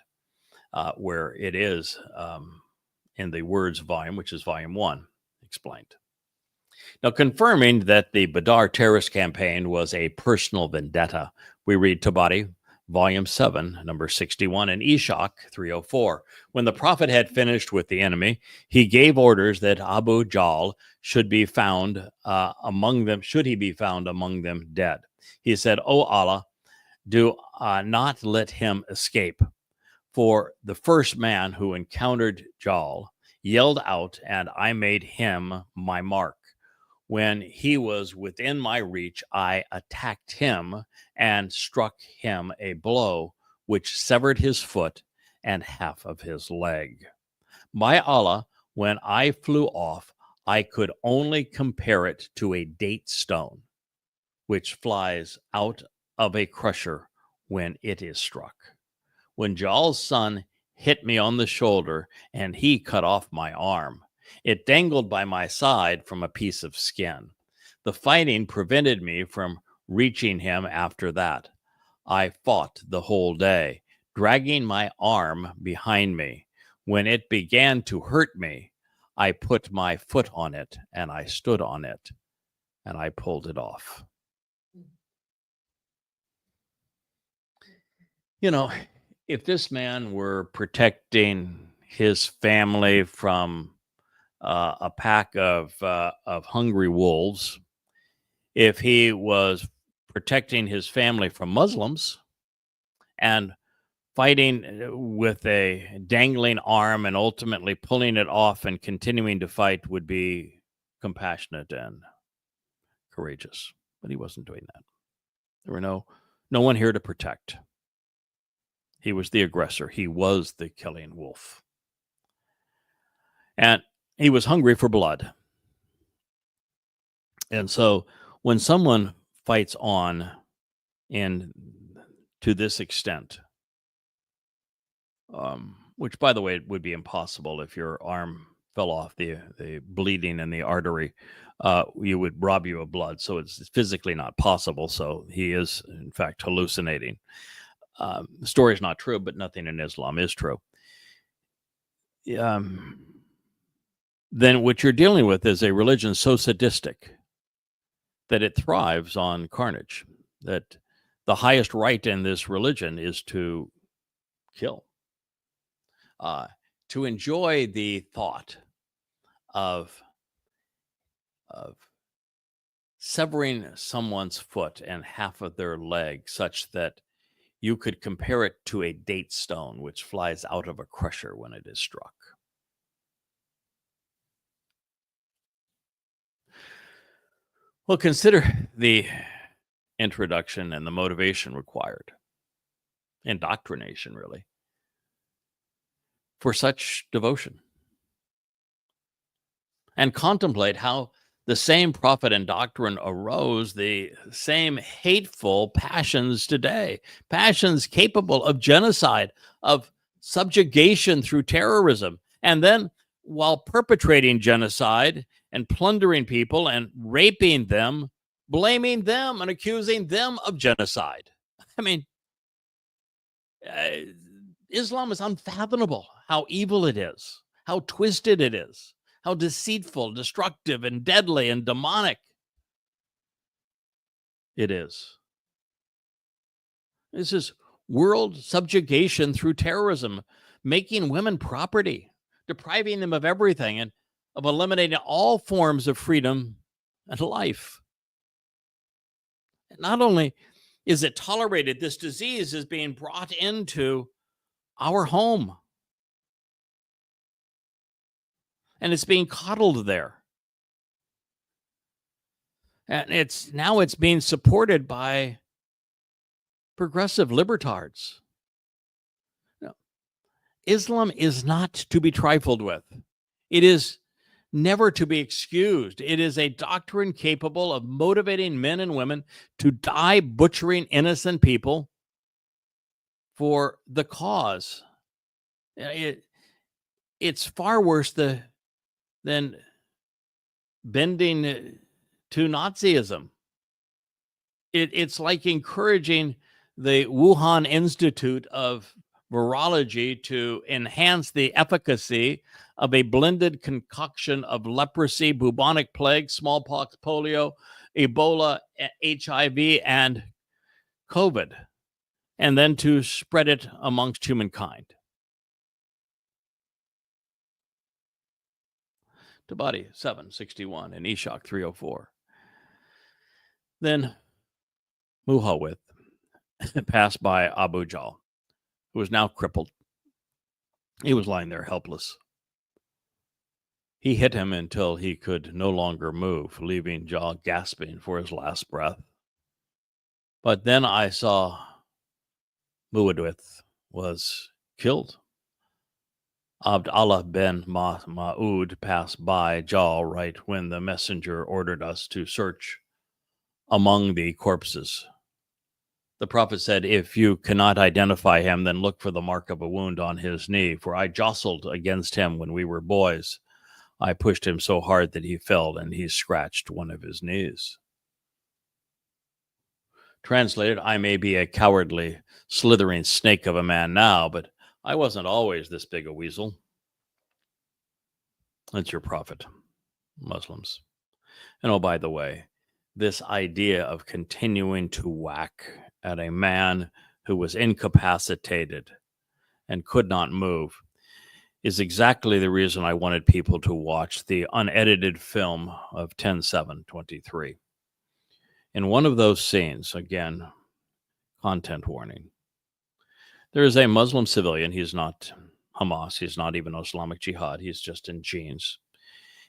where it is in the words volume, which is volume 1, explained. Now, confirming that the Badr terrorist campaign was a personal vendetta, we read Tabari, volume 7, number 61, and Ishaq 304. When the Prophet had finished with the enemy, he gave orders that Abu Jahl should be found among them, should he be found among them dead. He said, "O Allah, do not let him escape." For the first man who encountered Jahl yelled out, and I made him my mark. When he was within my reach, I attacked him and struck him a blow which severed his foot and half of his leg. By Allah, when I flew off, I could only compare it to a date stone which flies out of a crusher when it is struck. When Jahl's son hit me on the shoulder and he cut off my arm, it dangled by my side from a piece of skin. The fighting prevented me from reaching him after that. I fought the whole day, dragging my arm behind me. When it began to hurt me, I put my foot on it and I stood on it and I pulled it off. You know, if this man were protecting his family from a pack of hungry wolves, if he was protecting his family from Muslims and fighting with a dangling arm and ultimately pulling it off and continuing to fight, would be compassionate and courageous. But he wasn't doing that. There were no one here to protect. He was the aggressor. He was the killing wolf. And he was hungry for blood. And so when someone fights on and to this extent, which, by the way, would be impossible if your arm fell off, the bleeding in the artery, you would rob you of blood. So it's physically not possible. So he is, in fact, hallucinating. The story is not true, but nothing in Islam is true. Then what you're dealing with is a religion so sadistic that it thrives on carnage, that the highest right in this religion is to kill. To enjoy the thought of severing someone's foot and half of their leg such that you could compare it to a date stone which flies out of a crusher when it is struck. Well, consider the introduction and the motivation required, indoctrination, really, for such devotion. And contemplate how the same prophet and doctrine arose, the same hateful passions today, passions capable of genocide, of subjugation through terrorism. And then, while perpetrating genocide and plundering people and raping them, blaming them and accusing them of genocide. I mean, Islam is unfathomable how evil it is, how twisted it is, how deceitful, destructive, and deadly and demonic it is. This is world subjugation through terrorism, making women property, depriving them of everything, and of eliminating all forms of freedom and life. Not only is it tolerated, this disease is being brought into our home. And it's being coddled there. And it's being supported by progressive libertards. No. Islam is not to be trifled with. It is never to be excused. It is a doctrine capable of motivating men and women to die butchering innocent people for the cause. It's far worse than bending to Nazism. It's like encouraging the Wuhan Institute of virology to enhance the efficacy of a blended concoction of leprosy, bubonic plague, smallpox, polio, Ebola, HIV, and COVID, and then to spread it amongst humankind. Tabari 761 and Ishak 304. Then Muhawith passed by Abu Jahl, who was now crippled. He was lying there helpless. He hit him until he could no longer move, leaving Jahl gasping for his last breath. But then I saw Muawiyah was killed. Abd Allah bin Ma'ud passed by Jahl right when the messenger ordered us to search among the corpses. The prophet said, if you cannot identify him, then look for the mark of a wound on his knee, for I jostled against him when we were boys. I pushed him so hard that he fell, and he scratched one of his knees. Translated, I may be a cowardly, slithering snake of a man now, but I wasn't always this big a weasel. That's your prophet, Muslims. And oh, by the way, this idea of continuing to whack at a man who was incapacitated and could not move is exactly the reason I wanted people to watch the unedited film of 10/7/23. In one of those scenes, again, content warning, there is a Muslim civilian. He's not Hamas. He's not even Islamic Jihad. He's just in jeans.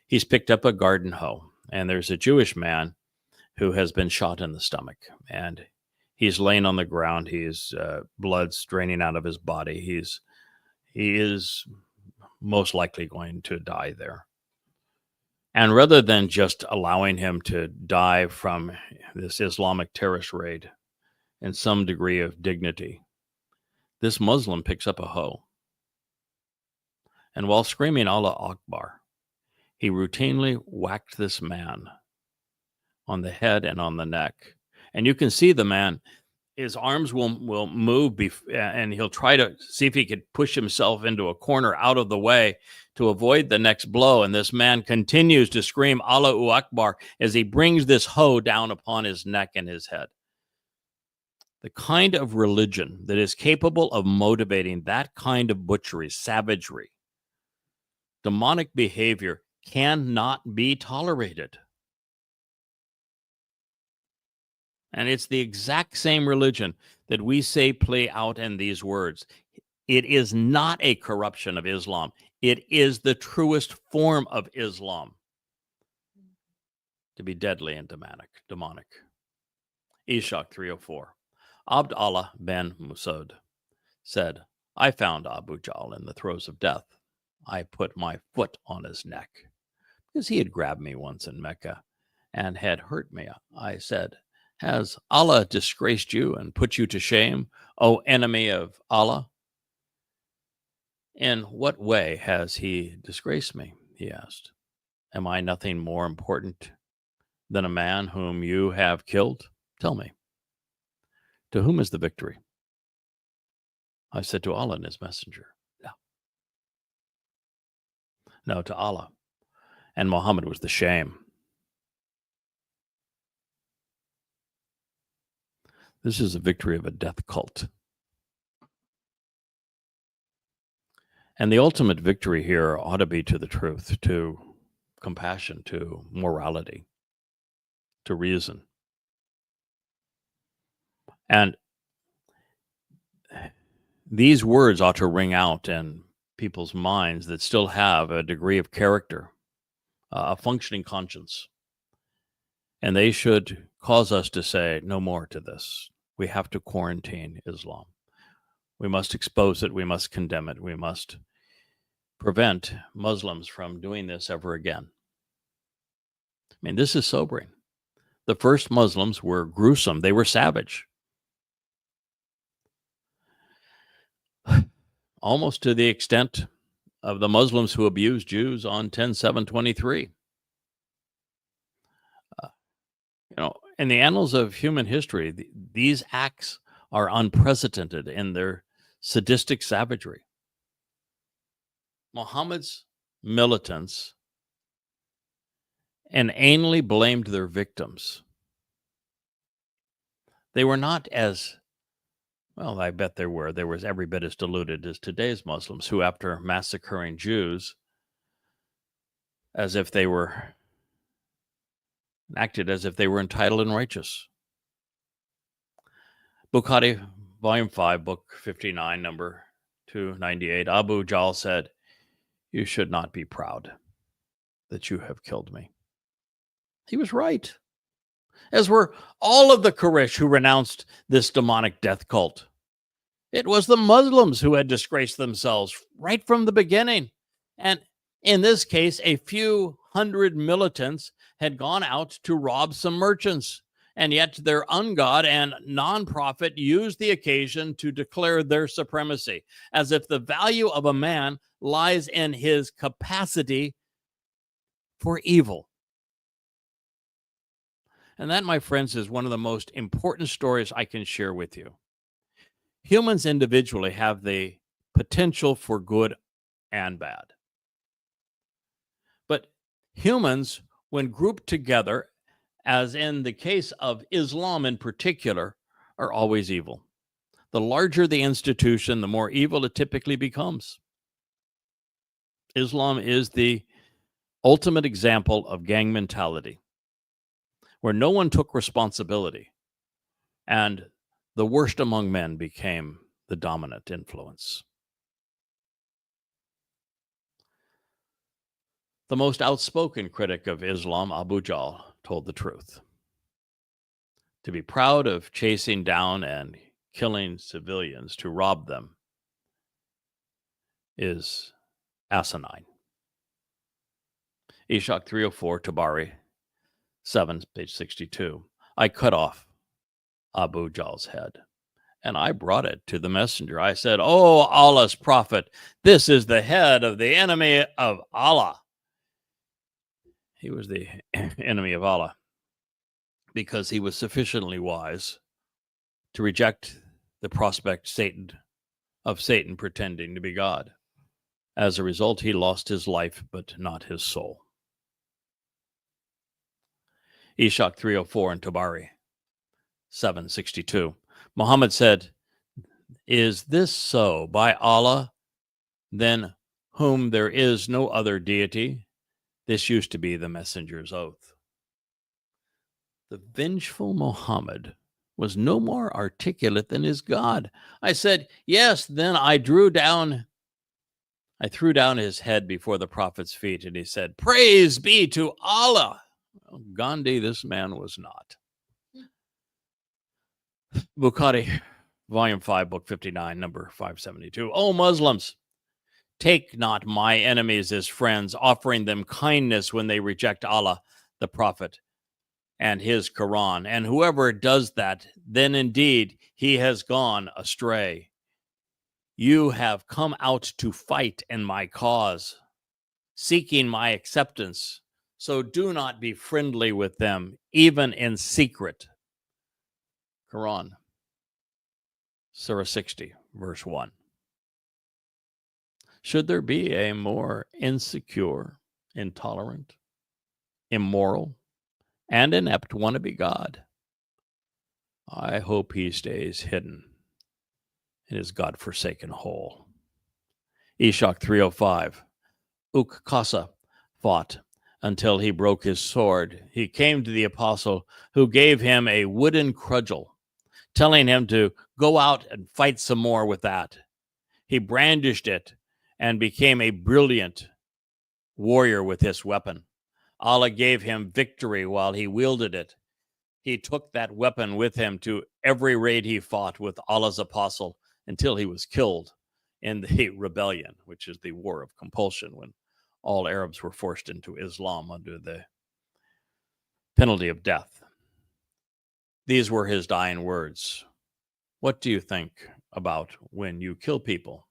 He's picked up a garden hoe, and there's a Jewish man who has been shot in the stomach, and he's laying on the ground. He's blood's draining out of his body. He is most likely going to die there. And rather than just allowing him to die from this Islamic terrorist raid in some degree of dignity, this Muslim picks up a hoe. And while screaming Allah Akbar, he routinely whacked this man on the head and on the neck. And you can see the man, his arms will move and he'll try to see if he could push himself into a corner out of the way to avoid the next blow. And this man continues to scream Allahu Akbar as he brings this hoe down upon his neck and his head. The kind of religion that is capable of motivating that kind of butchery, savagery, demonic behavior cannot be tolerated. And it's the exact same religion that we say play out in these words. It is not a corruption of Islam. It is the truest form of Islam to be deadly and demonic. Ishak 304. Abd Allah bin Musud said, I found Abu Jahl in the throes of death. I put my foot on his neck because he had grabbed me once in Mecca and had hurt me. I said, has Allah disgraced you and put you to shame, O enemy of Allah? In what way has he disgraced me? He asked. Am I nothing more important than a man whom you have killed? Tell me. To whom is the victory? I said, to Allah and his messenger. No, to Allah. And Muhammad was the shame. This is a victory of a death cult. And the ultimate victory here ought to be to the truth, to compassion, to morality, to reason. And these words ought to ring out in people's minds that still have a degree of character, a functioning conscience. And they should cause us to say no more to this. We have to quarantine Islam. We must expose it. We must condemn it. We must prevent Muslims from doing this ever again. I mean, this is sobering. The first Muslims were gruesome. They were savage. Almost to the extent of the Muslims who abused Jews on 10/7/23. In the annals of human history, these acts are unprecedented in their sadistic savagery. Muhammad's militants inanely blamed their victims. They were not as, well, I bet there were. There was every bit as deluded as today's Muslims who, after massacring Jews, as if they were acted as if they were entitled and righteous. Bukhari, Volume 5, Book 59, number 298, Abu Jahl said, "You should not be proud that you have killed me." He was right, as were all of the Quraysh who renounced this demonic death cult. It was the Muslims who had disgraced themselves right from the beginning. And in this case, a few hundred militants had gone out to rob some merchants. And yet their ungod and non-prophet used the occasion to declare their supremacy, as if the value of a man lies in his capacity for evil. And that, my friends, is one of the most important stories I can share with you. Humans individually have the potential for good and bad. But humans, when grouped together, as in the case of Islam in particular, are always evil. The larger the institution, the more evil it typically becomes. Islam is the ultimate example of gang mentality, where no one took responsibility, and the worst among men became the dominant influence. The most outspoken critic of Islam, Abu Jahl, told the truth. To be proud of chasing down and killing civilians to rob them is asinine. Ishaq 304, Tabari 7, page 62. I cut off Abu Jahl's head, and I brought it to the messenger. I said, "Oh, Allah's prophet, this is the head of the enemy of Allah." He was the enemy of Allah because he was sufficiently wise to reject the prospect of Satan pretending to be God. As a result, he lost his life, but not his soul. Ishaq 304 and Tabari 762. Muhammad said, "Is this so? By Allah, than whom there is no other deity?" This used to be the messenger's oath. The vengeful Muhammad was no more articulate than his God. I said, "Yes." Then I threw down his head before the prophet's feet, and he said, "Praise be to Allah." Well, Gandhi, this man was not. Bukhari, Volume 5, Book 59, number 572. O Muslims, take not my enemies as friends, offering them kindness when they reject Allah, the Prophet, and his Quran. And whoever does that, then indeed he has gone astray. You have come out to fight in my cause, seeking my acceptance. So do not be friendly with them, even in secret. Quran, Surah 60, verse 1. Should there be a more insecure, intolerant, immoral, and inept wannabe God? I hope he stays hidden in his God-forsaken hole. Ishaq 305. Ukqasa fought until he broke his sword. He came to the apostle, who gave him a wooden cudgel, telling him to go out and fight some more with that. He brandished it and became a brilliant warrior with this weapon. Allah gave him victory while he wielded it. He took that weapon with him to every raid he fought with Allah's apostle until he was killed in the rebellion, which is the war of compulsion, when all Arabs were forced into Islam under the penalty of death. These were his dying words. What do you think about when you kill people?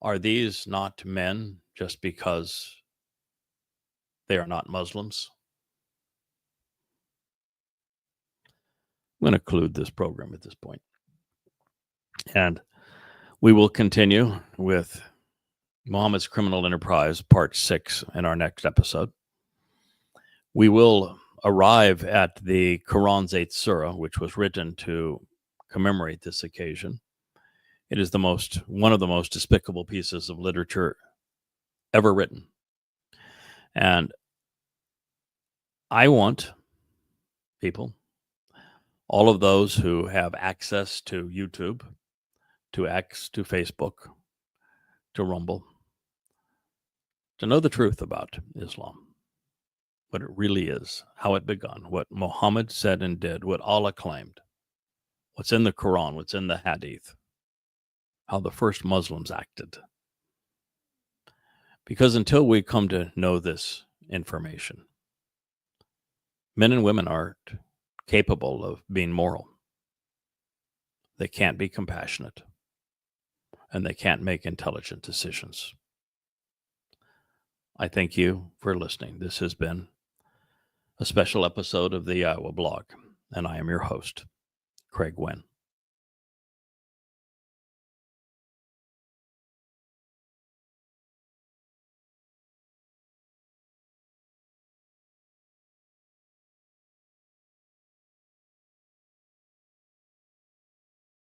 Are these not men just because they are not Muslims? I'm going to conclude this program at this point. And We will continue with Muhammad's Criminal Enterprise, Part 6, in our next episode. We will arrive at the Quran's 8th surah, which was written to commemorate this occasion. It is one of the most despicable pieces of literature ever written. And I want people, all of those who have access to YouTube, to X, to Facebook, to Rumble, to know the truth about Islam, what it really is, how it begun, what Muhammad said and did, what Allah claimed, what's in the Quran, what's in the Hadith, how the first Muslims acted. Because until we come to know this information, men and women aren't capable of being moral. They can't be compassionate, and they can't make intelligent decisions. I thank you for listening. This has been a special episode of the Iowa Blog, and I am your host, Craig Wynn.